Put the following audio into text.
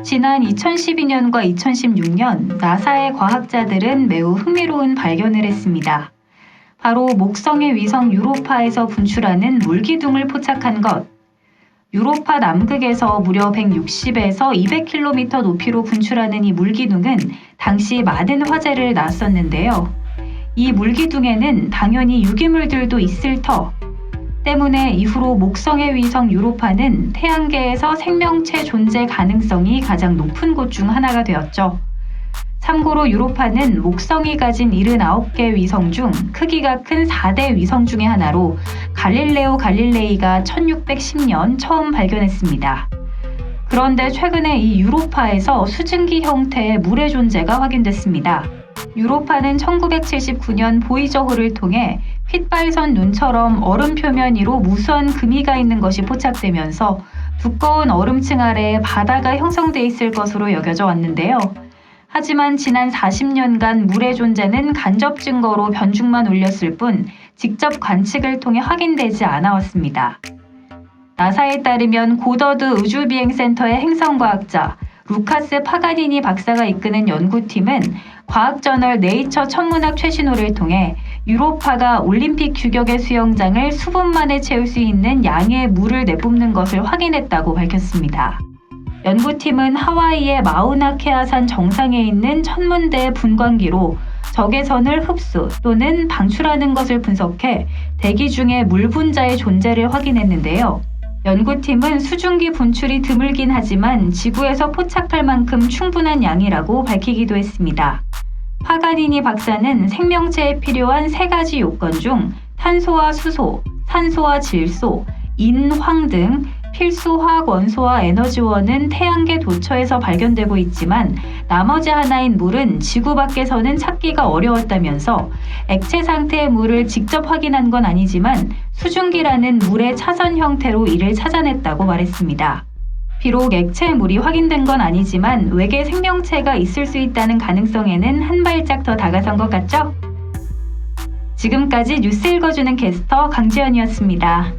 지난 2012년과 2016년 나사의 과학자들은 매우 흥미로운 발견을 했습니다. 바로 목성의 위성 유로파에서 분출하는 물기둥을 포착한 것. 유로파 남극에서 무려 160에서 200km 높이로 분출하는 이 물기둥은 당시 많은 화제를 낳았었는데요. 이 물기둥에는 당연히 유기물들도 있을 터 때문에 이후로 목성의 위성 유로파는 태양계에서 생명체 존재 가능성이 가장 높은 곳 중 하나가 되었죠. 참고로 유로파는 목성이 가진 79개 위성 중 크기가 큰 4대 위성 중의 하나로 갈릴레오 갈릴레이가 1610년 처음 발견했습니다. 그런데 최근에 이 유로파에서 수증기 형태의 물의 존재가 확인됐습니다. 유로파는 1979년 보이저호를 통해 핏발선 눈처럼 얼음 표면 위로 무수한 금이가 있는 것이 포착되면서 두꺼운 얼음층 아래에 바다가 형성돼 있을 것으로 여겨져 왔는데요. 하지만 지난 40년간 물의 존재는 간접 증거로 변죽만 울렸을 뿐 직접 관측을 통해 확인되지 않아 왔습니다. 나사에 따르면 고더드 우주비행센터의 행성과학자 루카스 파가니니 박사가 이끄는 연구팀은 과학저널 네이처 천문학 최신호를 통해 유로파가 올림픽 규격의 수영장을 수분 만에 채울 수 있는 양의 물을 내뿜는 것을 확인했다고 밝혔습니다. 연구팀은 하와이의 마우나케아산 정상에 있는 천문대 분광기로 적외선을 흡수 또는 방출하는 것을 분석해 대기 중에 물 분자의 존재를 확인했는데요. 연구팀은 수증기 분출이 드물긴 하지만 지구에서 포착할 만큼 충분한 양이라고 밝히기도 했습니다. 파가니니 박사는 생명체에 필요한 3가지 요건 중 탄소와 수소, 산소와 질소, 인, 황 등 필수 화학 원소와 에너지원은 태양계 도처에서 발견되고 있지만 나머지 하나인 물은 지구 밖에서는 찾기가 어려웠다면서 액체 상태의 물을 직접 확인한 건 아니지만 수증기라는 물의 차선 형태로 이를 찾아냈다고 말했습니다. 비록 액체 물이 확인된 건 아니지만 외계 생명체가 있을 수 있다는 가능성에는 한 발짝 더 다가선 것 같죠? 지금까지 뉴스 읽어주는 캐스터 강지연이었습니다.